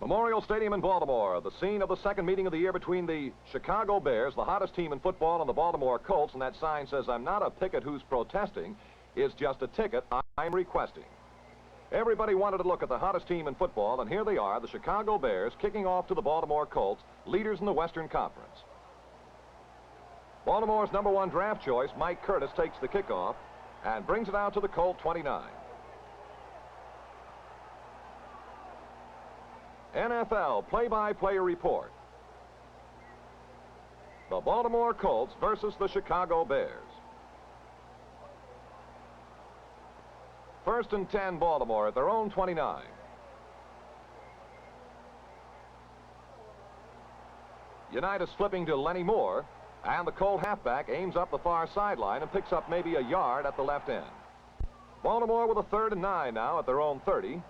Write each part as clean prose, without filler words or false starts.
Memorial Stadium in Baltimore, the scene of the second meeting of the year between the Chicago Bears, the hottest team in football, and the Baltimore Colts. And that sign says, "I'm not a picket who's protesting. It's just a ticket I'm requesting." Everybody wanted to look at the hottest team in football, and here they are, the Chicago Bears, kicking off to the Baltimore Colts, leaders in the Western Conference. Baltimore's #1 draft choice, Mike Curtis, takes the kickoff and brings it out to the Colt 29. NFL play-by-play report. The Baltimore Colts versus the Chicago Bears. 1st and 10 Baltimore at their own 29. Unitas flipping to Lenny Moore, and the Colt halfback aims up the far sideline and picks up maybe a yard at the left end. Baltimore with a 3rd and 9 now at their own 30.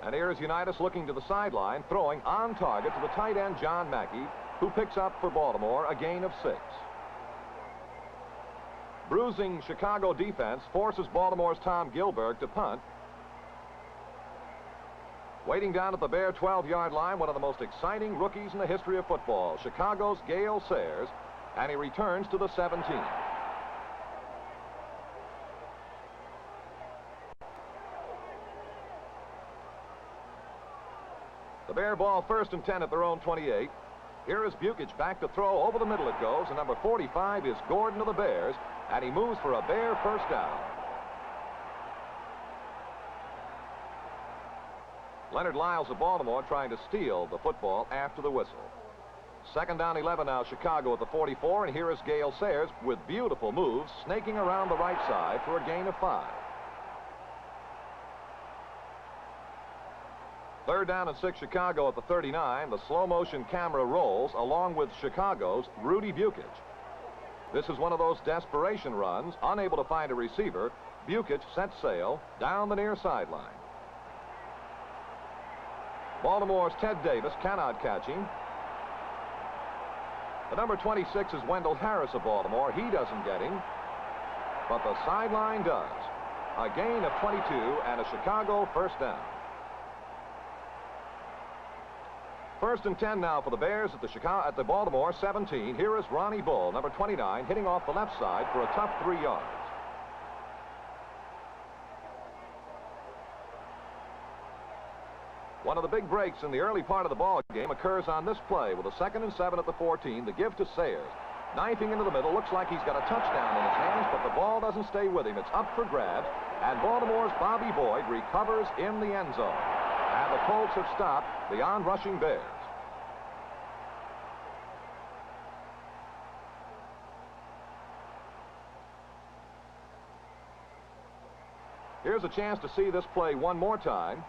And here's Unitas looking to the sideline, throwing on target to the tight end John Mackey, who picks up for Baltimore a gain of 6. Bruising Chicago defense forces Baltimore's Tom Gilbert to punt. Waiting down at the Bear 12-yard line, one of the most exciting rookies in the history of football, Chicago's Gale Sayers, and he returns to the 17. The Bear ball 1st and 10 at their own 28. Here is Bukic back to throw. Over the middle it goes, and number 45 is Gordon of the Bears, and he moves for a Bear first down. Leonard Lyles of Baltimore trying to steal the football after the whistle. 2nd down 11 now, Chicago at the 44, and here is Gale Sayers with beautiful moves, snaking around the right side for a gain of 5. 3rd down and 6, Chicago at the 39. The slow-motion camera rolls along with Chicago's Rudy Bukic. This is one of those desperation runs. Unable to find a receiver, Bukic sets sail down the near sideline. Baltimore's Ted Davis cannot catch him. The number 26 is Wendell Harris of Baltimore. He doesn't get him, but the sideline does. A gain of 22 and a Chicago first down. 1st and 10 now for the Bears at the Baltimore 17. Here is Ronnie Bull, number 29, hitting off the left side for a tough 3 yards. One of the big breaks in the early part of the ball game occurs on this play with a 2nd and 7 at the 14. The give to Sayers. Knifing into the middle. Looks like he's got a touchdown in his hands, but the ball doesn't stay with him. It's up for grabs, and Baltimore's Bobby Boyd recovers in the end zone. And the Colts have stopped the on-rushing Bears. Here's a chance to see this play one more time.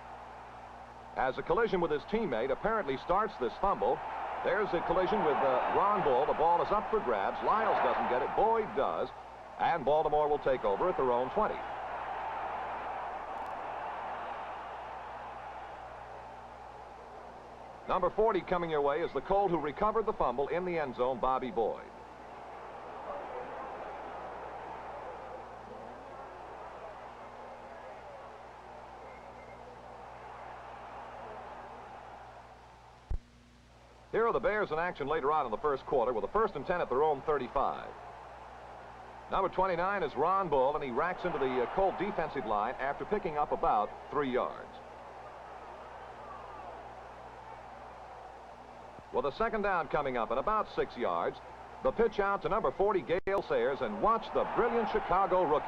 As a collision with his teammate apparently starts this fumble. There's a collision with Ron Bull. The ball is up for grabs. Lyles doesn't get it. Boyd does. And Baltimore will take over at their own 20. Number 40 coming your way is the Colt who recovered the fumble in the end zone, Bobby Boyd. Here are the Bears in action later on in the first quarter with a 1st and 10 at their own 35. Number 29 is Ron Bull, and he racks into the Colt defensive line after picking up about 3 yards. With a 2nd down coming up at about 6 yards, the pitch out to number 40, Gale Sayers, and watch the brilliant Chicago rookie.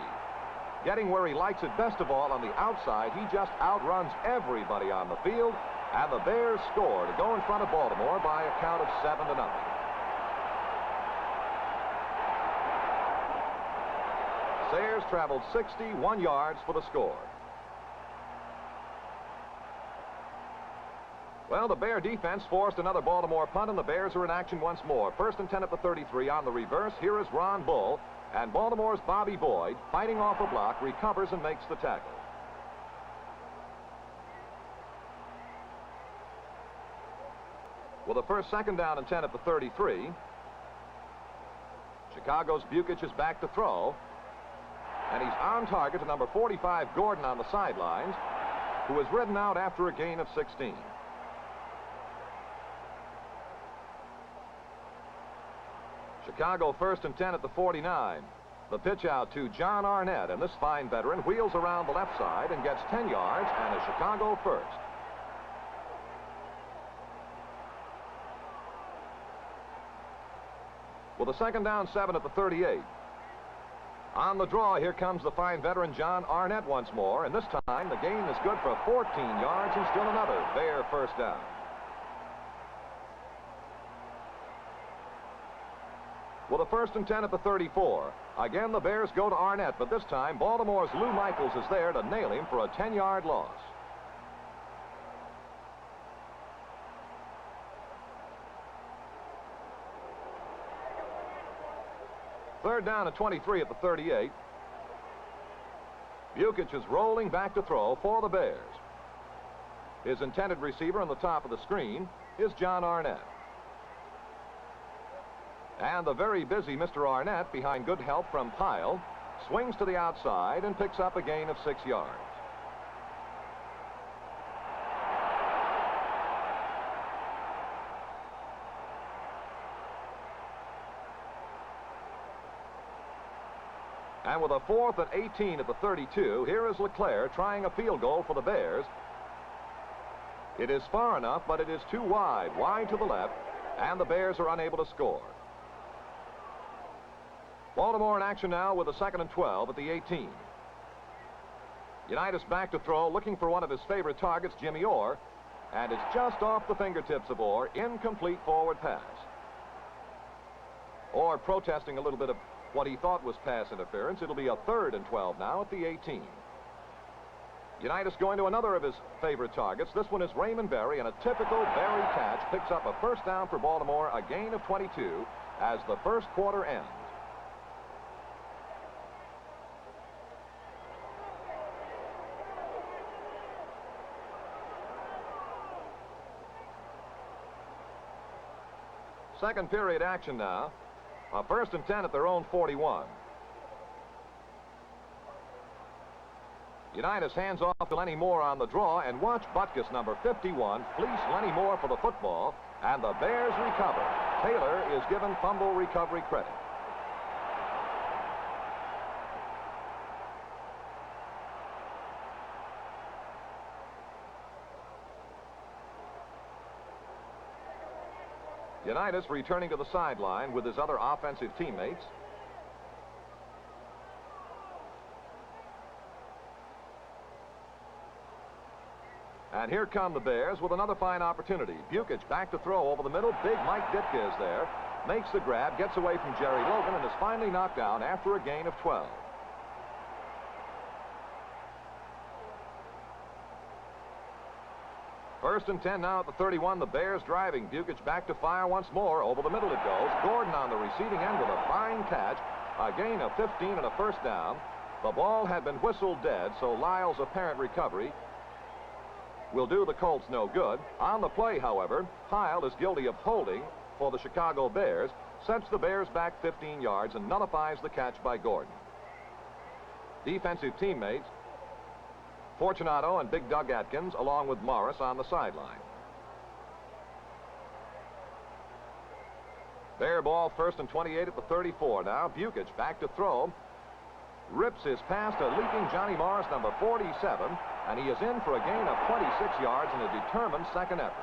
Getting where he likes it best of all on the outside, he just outruns everybody on the field. And the Bears score to go in front of Baltimore by a count of 7-0. Sayers traveled 61 yards for the score. Well, the Bear defense forced another Baltimore punt, and the Bears are in action once more. 1st and 10 at the 33 on the reverse. Here is Ron Bull, and Baltimore's Bobby Boyd, fighting off a block, recovers and makes the tackle. With a 2nd down and 10 at the 33. Chicago's Bukic is back to throw. And he's on target to number 45, Gordon, on the sidelines, who is ridden out after a gain of 16. Chicago 1st and 10 at the 49. The pitch out to John Arnett, and this fine veteran wheels around the left side and gets 10 yards and a Chicago first. With a 2nd down 7 at the 38. On the draw, here comes the fine veteran John Arnett once more, and this time the gain is good for 14 yards and still another Bear first down. With a 1st and 10 at the 34. Again, the Bears go to Arnett, but this time Baltimore's Lou Michaels is there to nail him for a 10-yard loss. Third down at 23 at the 38. Bukic is rolling back to throw for the Bears. His intended receiver on the top of the screen is John Arnett. And the very busy Mr. Arnett, behind good help from Pyle, swings to the outside and picks up a gain of 6 yards. And with a 4th and 18 at the 32, here is LeClaire trying a field goal for the Bears. It is far enough, but it is too wide to the left, and the Bears are unable to score. Baltimore in action now with a 2nd and 12 at the 18. Unitas back to throw, looking for one of his favorite targets, Jimmy Orr, and it's just off the fingertips of Orr. Incomplete forward pass. Orr protesting a little bit of what he thought was pass interference. It'll be a 3rd and 12 now at the 18. Unitas going to another of his favorite targets. This one is Raymond Berry, and a typical Berry catch picks up a first down for Baltimore, a gain of 22 as the first quarter ends. Second period action now. A 1st and 10 at their own 41. Unitas hands off to Lenny Moore on the draw, and watch Butkus, number 51, fleece Lenny Moore for the football, and the Bears recover. Taylor is given fumble recovery credit. Unitas returning to the sideline with his other offensive teammates. And here come the Bears with another fine opportunity. Bukic back to throw over the middle. Big Mike Ditka is there. Makes the grab, gets away from Jerry Logan, and is finally knocked down after a gain of 12. First and 10 now at the 31. The Bears driving. Bukic back to fire once more. Over the middle it goes. Gordon on the receiving end with a fine catch. A gain of 15 and a first down. The ball had been whistled dead, so Lyle's apparent recovery will do the Colts no good. On the play, however, Pyle is guilty of holding for the Chicago Bears, sets the Bears back 15 yards and nullifies the catch by Gordon. Defensive teammates Fortunato and Big Doug Atkins, along with Morris, on the sideline. Bear ball, 1st and 28 at the 34 now. Bukic back to throw. Rips his pass to leaping Johnny Morris, number 47, and he is in for a gain of 26 yards in a determined second effort.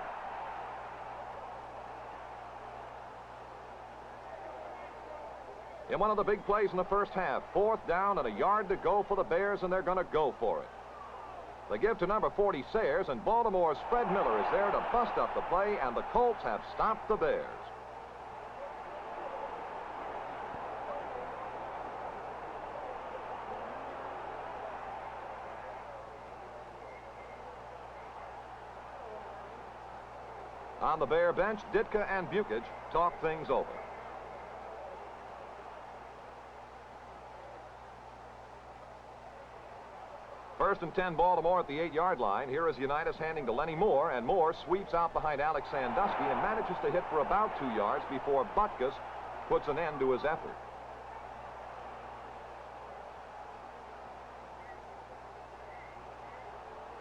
In one of the big plays in the first half, 4th down and a yard to go for the Bears, and they're going to go for it. They give to number 40, Sayers, and Baltimore's Fred Miller is there to bust up the play, and the Colts have stopped the Bears. On the Bear bench, Ditka and Bukic talk things over. First and 10, Baltimore at the 8-yard line. Here is Unitas handing to Lenny Moore, and Moore sweeps out behind Alex Sandusky and manages to hit for about 2 yards before Butkus puts an end to his effort.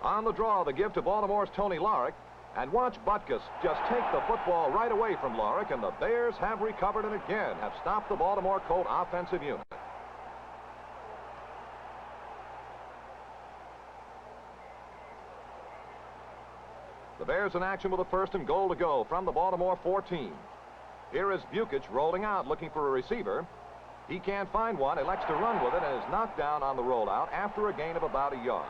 On the draw, the give to Baltimore's Tony Larick. And watch Butkus just take the football right away from Larick, and the Bears have recovered and again have stopped the Baltimore Colt offensive unit. The Bears in action with a 1st and goal to go from the Baltimore 14. Here is Bukic rolling out, looking for a receiver. He can't find one, elects to run with it, and is knocked down on the rollout after a gain of about a yard.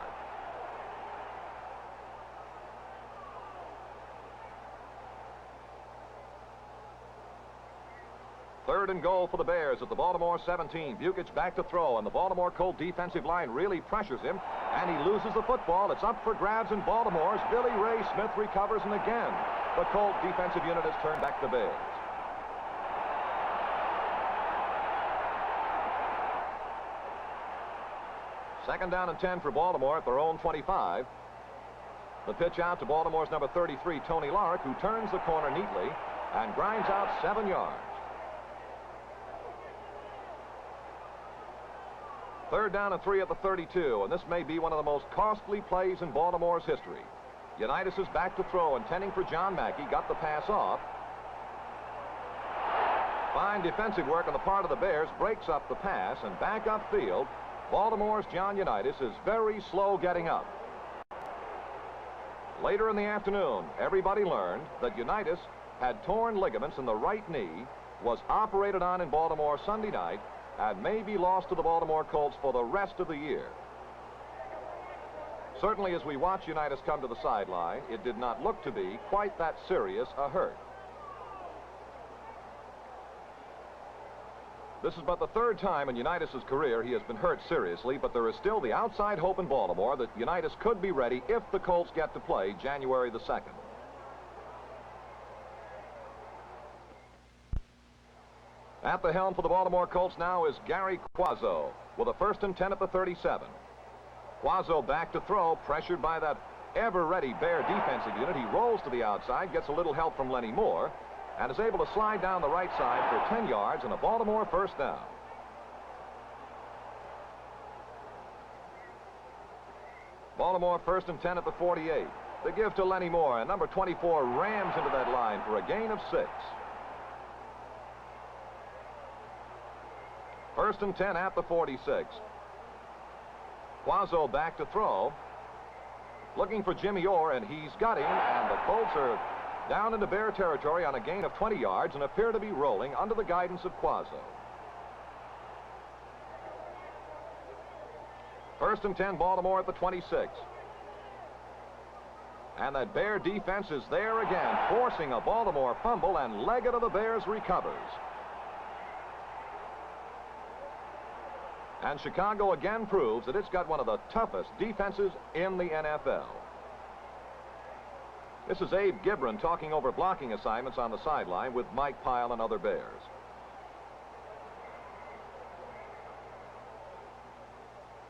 3rd and goal for the Bears at the Baltimore 17. Bukic back to throw, and the Baltimore Colt defensive line really pressures him, and he loses the football. It's up for grabs in Baltimore's. Billy Ray Smith recovers, and again, the Colt defensive unit has turned back the Bears. Second down and 10 for Baltimore at their own 25. The pitch out to Baltimore's number 33, Tony Larick, who turns the corner neatly and grinds out 7 yards. 3rd down and 3 at the 32, and this may be one of the most costly plays in Baltimore's history. Unitas is back to throw, intending for John Mackey, got the pass off. Fine defensive work on the part of the Bears, breaks up the pass, and back upfield, Baltimore's John Unitas is very slow getting up. Later in the afternoon, everybody learned that Unitas had torn ligaments in the right knee, was operated on in Baltimore Sunday night, and may be lost to the Baltimore Colts for the rest of the year. Certainly, as we watch Unitas come to the sideline, it did not look to be quite that serious a hurt. This is but the 3rd time in Unitas' career he has been hurt seriously, but there is still the outside hope in Baltimore that Unitas could be ready if the Colts get to play January the 2nd. At the helm for the Baltimore Colts now is Gary Quazzo with a 1st and 10 at the 37. Quazzo back to throw, pressured by that ever-ready Bear defensive unit. He rolls to the outside, gets a little help from Lenny Moore, and is able to slide down the right side for 10 yards and a Baltimore 1st down. Baltimore 1st and 10 at the 48. The give to Lenny Moore, and number 24 rams into that line for a gain of 6. 1st and 10 at the 46. Quazzo back to throw. Looking for Jimmy Orr, and he's got him, and the Colts are down into Bear territory on a gain of 20 yards and appear to be rolling under the guidance of Quazzo. 1st and 10, Baltimore at the 26. And that Bear defense is there again, forcing a Baltimore fumble, and Leggett of the Bears recovers. And Chicago again proves that it's got one of the toughest defenses in the NFL. This is Abe Gibran talking over blocking assignments on the sideline with Mike Pyle and other Bears.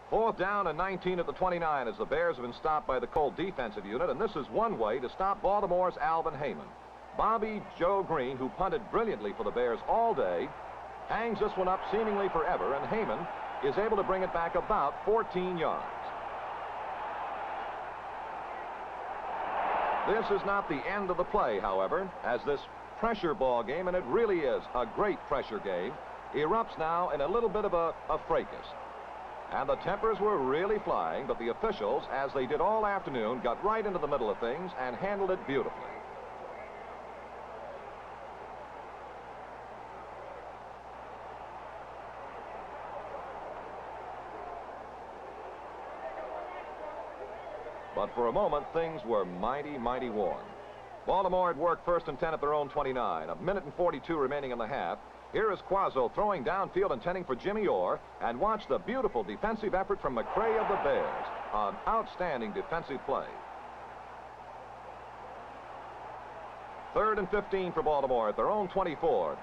Fourth down and 19 at the 29 as the Bears have been stopped by the Colt defensive unit, and this is one way to stop Baltimore's Alvin Heyman. Bobby Joe Green, who punted brilliantly for the Bears all day, hangs this one up seemingly forever, and Heyman is able to bring it back about 14 yards. This is not the end of the play, however, as this pressure ball game, and it really is a great pressure game, erupts now in a little bit of a fracas. And the tempers were really flying, but the officials, as they did all afternoon, got right into the middle of things and handled it beautifully. But for a moment, things were mighty, mighty warm. Baltimore had worked 1st and 10 at their own 29. A minute and 42 remaining in the half. Here is Quazzo throwing downfield, intending for Jimmy Orr. And watch the beautiful defensive effort from McCray of the Bears. An outstanding defensive play. 3rd and 15 for Baltimore at their own 24.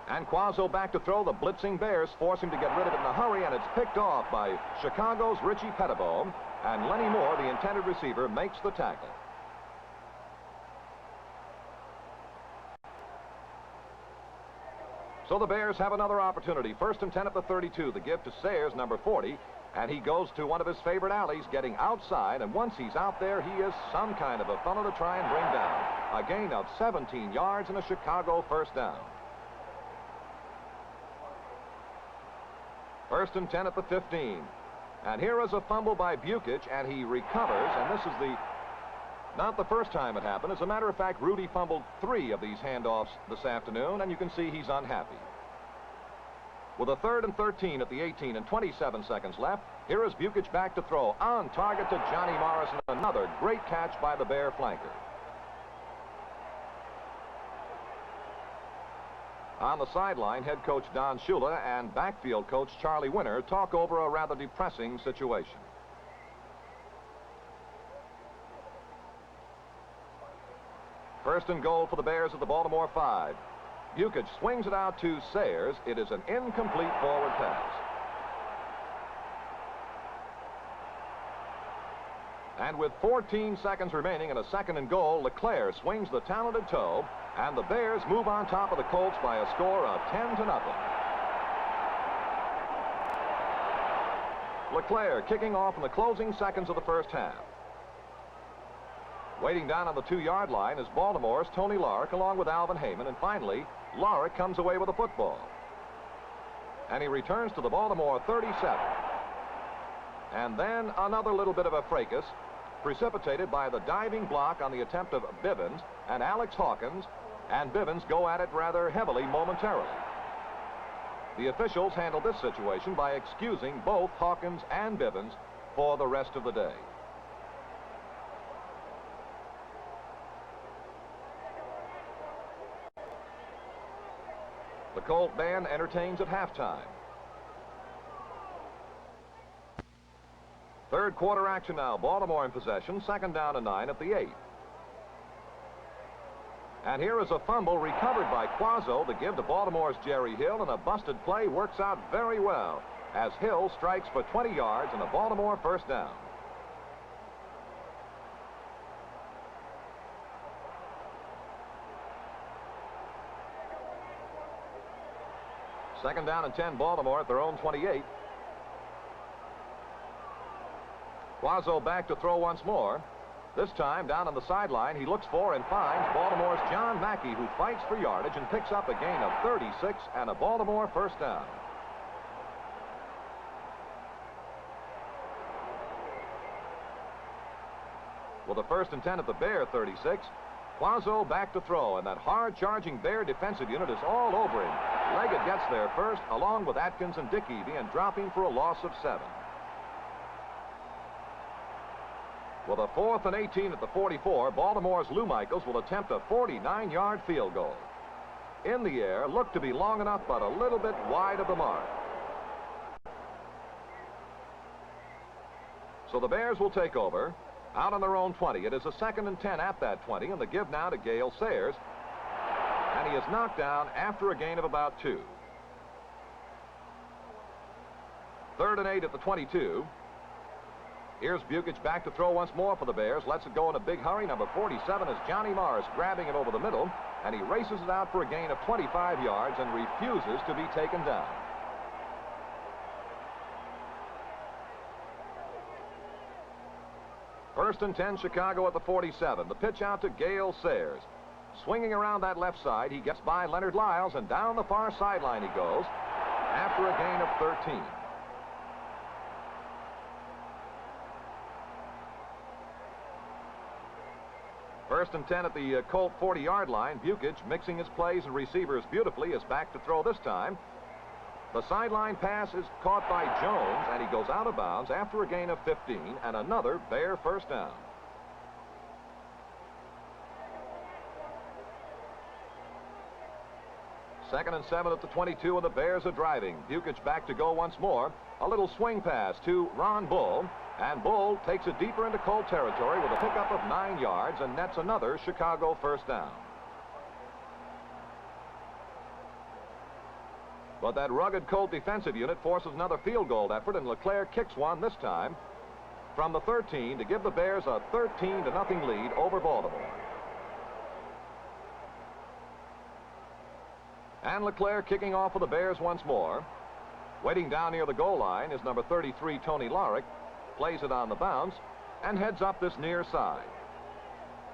And Quazzo back to throw. The blitzing Bears force him to get rid of it in a hurry, and it's picked off by Chicago's Richie Pettibone. And Lenny Moore, the intended receiver, makes the tackle. So the Bears have another opportunity. 1st and 10 at the 32. The give to Sayers, number 40. And he goes to one of his favorite alleys, getting outside. And once he's out there, he is some kind of a fellow to try and bring down. A gain of 17 yards and a Chicago first down. 1st and 10 at the 15. And here is a fumble by Bukic, and he recovers. And this is not the first time it happened. As a matter of fact, Rudy fumbled 3 of these handoffs this afternoon, and you can see he's unhappy. With a 3rd and 13 at the 18 and 27 seconds left, here is Bukic back to throw. On target to Johnny Morrison. Another great catch by the Bear flanker. On the sideline, head coach Don Shula and backfield coach Charlie Winter talk over a rather depressing situation. First and goal for the Bears at the Baltimore 5. Bukic swings it out to Sayers. It is an incomplete forward pass. And with 14 seconds remaining and a 2nd and goal, LeClaire swings the talented toe, and the Bears move on top of the Colts by a score of 10-0. LeClaire kicking off in the closing seconds of the first half. Waiting down on the 2-yard line is Baltimore's Tony Larrick along with Alvin Heyman, and finally Larrick comes away with the football. And he returns to the Baltimore 37. And then another little bit of a fracas precipitated by the diving block on the attempt of Bivens and Alex Hawkins, and Bivens go at it rather heavily momentarily. The officials handled this situation by excusing both Hawkins and Bivens for the rest of the day. The Colt band entertains at halftime. Third quarter action now. Baltimore in possession. 2nd down and 9 at the 8. And here is a fumble recovered by Quazzo to give to Baltimore's Jerry Hill, and a busted play works out very well as Hill strikes for 20 yards and a Baltimore first down. Second down and 10, Baltimore at their own 28. Quazzo back to throw once more. This time down on the sideline, he looks for and finds Baltimore's John Mackey, who fights for yardage and picks up a gain of 36 and a Baltimore first down. With a 1st and 10 at the Bear 36, Quazzo back to throw, and that hard-charging Bear defensive unit is all over him. Leggett gets there first, along with Atkins and Dickey, and dropping for a loss of 7. With a 4th and 18 at the 44, Baltimore's Lou Michaels will attempt a 49-yard field goal. In the air, looked to be long enough, but a little bit wide of the mark. So the Bears will take over out on their own 20. It is a 2nd and 10 at that 20, and the give now to Gale Sayers. And he is knocked down after a gain of about 2. 3rd and 8 at the 22. Here's Bukic back to throw once more for the Bears. Lets it go in a big hurry. Number 47 is Johnny Morris grabbing it over the middle, and he races it out for a gain of 25 yards and refuses to be taken down. First and 10, Chicago at the 47. The pitch out to Gale Sayers. Swinging around that left side, he gets by Leonard Lyles, and down the far sideline he goes after a gain of 13. First and 10 at the Colt 40-yard line. Bukic, mixing his plays and receivers beautifully, is back to throw this time. The sideline pass is caught by Jones, and he goes out of bounds after a gain of 15 and another Bear first down. Second and 7 at the 22, and the Bears are driving. Bukic back to go once more. A little swing pass to Ron Bull, and Bull takes it deeper into Colt territory with a pickup of 9 yards and nets another Chicago first down. But that rugged Colt defensive unit forces another field goal effort, and LeClaire kicks one this time from the 13 to give the Bears a 13-0 lead over Baltimore. And Leclerc kicking off for the Bears once more. Waiting down near the goal line is number 33, Tony Larick. Plays it on the bounce and heads up this near side.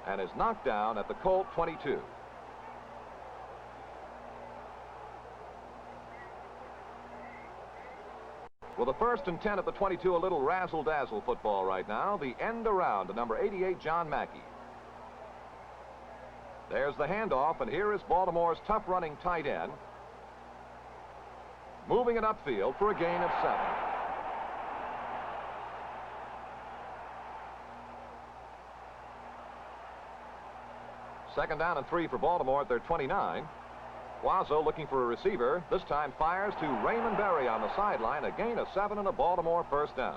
And is knocked down at the Colt 22. With a 1st and 10 at the 22, a little razzle-dazzle football right now. The end around to number 88, John Mackey. There's the handoff, and here is Baltimore's tough-running tight end. Moving it upfield for a gain of 7. Second down and 3 for Baltimore at their 29. Quazzo looking for a receiver. This time fires to Raymond Berry on the sideline. A gain of 7 and a Baltimore first down.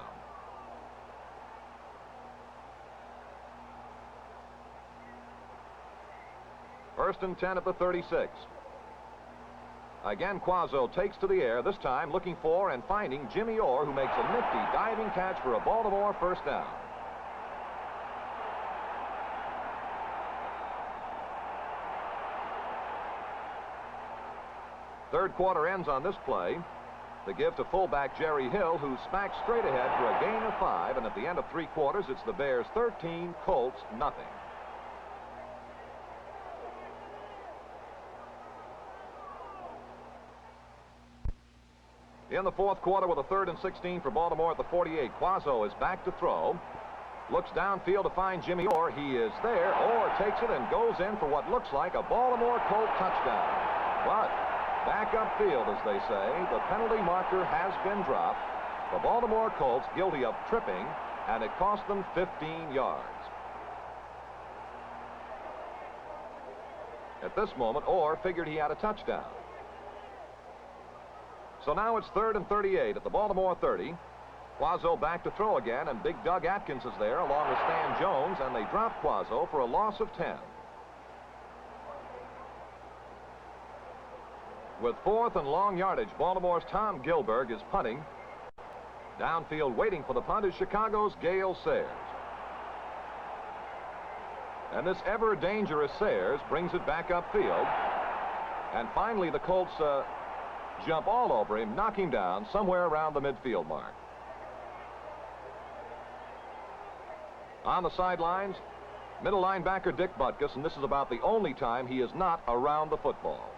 First and 10 at the 36. Again, Quazzo takes to the air, this time looking for and finding Jimmy Orr, who makes a nifty diving catch for a Baltimore first down. Third quarter ends on this play. The give to fullback Jerry Hill, who smacks straight ahead for a gain of 5, and at the end of 3 quarters, it's the Bears 13, Colts nothing. In the fourth quarter with a 3rd and 16 for Baltimore at the 48, Quazzo is back to throw. Looks downfield to find Jimmy Orr. He is there. Orr takes it and goes in for what looks like a Baltimore Colt touchdown. But back upfield, as they say, the penalty marker has been dropped. The Baltimore Colts guilty of tripping, and it cost them 15 yards. At this moment, Orr figured he had a touchdown. So now it's 3rd and 38 at the Baltimore 30. Quazzo back to throw again, and Big Doug Atkins is there along with Stan Jones, and they drop Quazzo for a loss of 10. With 4th and long yardage, Baltimore's Tom Gilberg is punting. Downfield waiting for the punt is Chicago's Gale Sayers. And this ever-dangerous Sayers brings it back upfield. And finally, the Colts jump all over him, knock him down somewhere around the midfield mark. On the sidelines, middle linebacker Dick Butkus, and this is about the only time he is not around the football.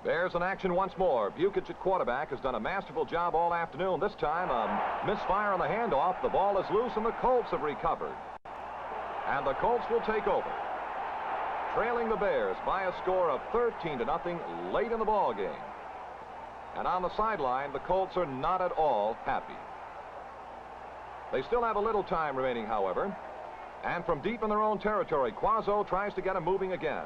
Bears in action once more. Bukic at quarterback has done a masterful job all afternoon. This time, a misfire on the handoff. The ball is loose, and the Colts have recovered. And the Colts will take over, trailing the Bears by a score of 13-0 late in the ball game. And on the sideline, the Colts are not at all happy. They still have a little time remaining, however. And from deep in their own territory, Quazzo tries to get him moving again.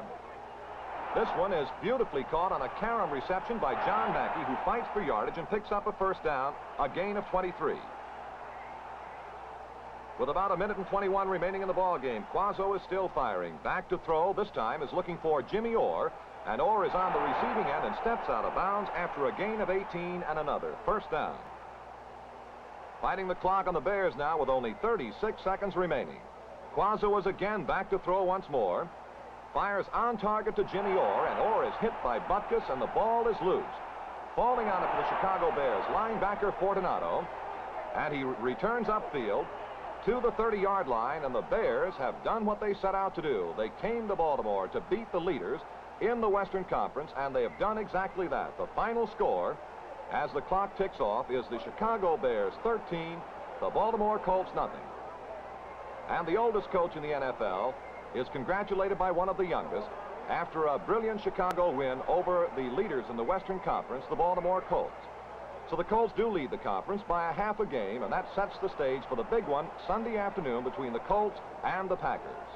This one is beautifully caught on a carom reception by John Mackey, who fights for yardage and picks up a first down, a gain of 23. With about 1:21 remaining in the ball game, Quazzo is still firing. Back to throw. This time is looking for Jimmy Orr, and Orr is on the receiving end and steps out of bounds after a gain of 18 and another first down. Fighting the clock on the Bears now with only 36 seconds remaining. Quazzo is again back to throw once more. Fires on target to Jimmy Orr, and Orr is hit by Butkus, and the ball is loose. Falling on it for the Chicago Bears, linebacker Fortunato, and he returns upfield to the 30-yard line, and the Bears have done what they set out to do. They came to Baltimore to beat the leaders in the Western Conference, and they have done exactly that. The final score, as the clock ticks off, is the Chicago Bears 13, the Baltimore Colts nothing. And the oldest coach in the NFL is congratulated by one of the youngest after a brilliant Chicago win over the leaders in the Western Conference, the Baltimore Colts. So the Colts do lead the conference by a half a game, and that sets the stage for the big one Sunday afternoon between the Colts and the Packers.